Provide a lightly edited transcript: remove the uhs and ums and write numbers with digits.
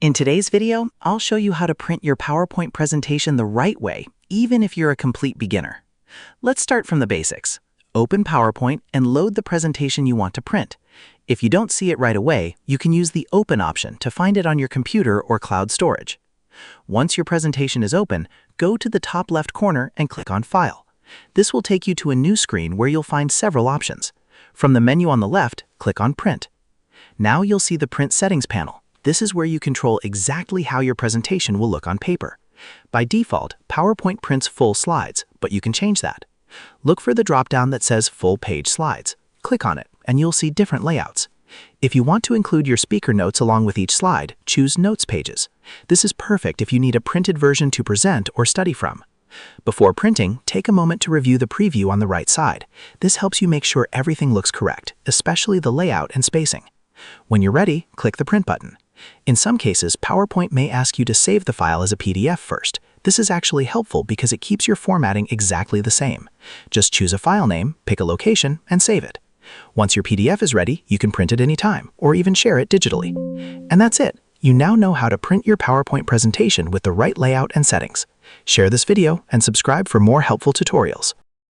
In today's video, I'll show you how to print your PowerPoint presentation the right way, even if you're a complete beginner. Let's start from the basics. Open PowerPoint and load the presentation you want to print. If you don't see it right away, you can use the Open option to find it on your computer or cloud storage. Once your presentation is open, go to the top left corner and click on File. This will take you to a new screen where you'll find several options. From the menu on the left, click on Print. Now you'll see the Print Settings panel. This is where you control exactly how your presentation will look on paper. By default, PowerPoint prints full slides, but you can change that. Look for the drop-down that says Full Page Slides. Click on it, and you'll see different layouts. If you want to include your speaker notes along with each slide, choose Notes pages. This is perfect if you need a printed version to present or study from. Before printing, take a moment to review the preview on the right side. This helps you make sure everything looks correct, especially the layout and spacing. When you're ready, click the Print button. In some cases, PowerPoint may ask you to save the file as a PDF first. This is actually helpful because it keeps your formatting exactly the same. Just choose a file name, pick a location, and save it. Once your PDF is ready, you can print it anytime, or even share it digitally. And that's it. You now know how to print your PowerPoint presentation with the right layout and settings. Share this video and subscribe for more helpful tutorials.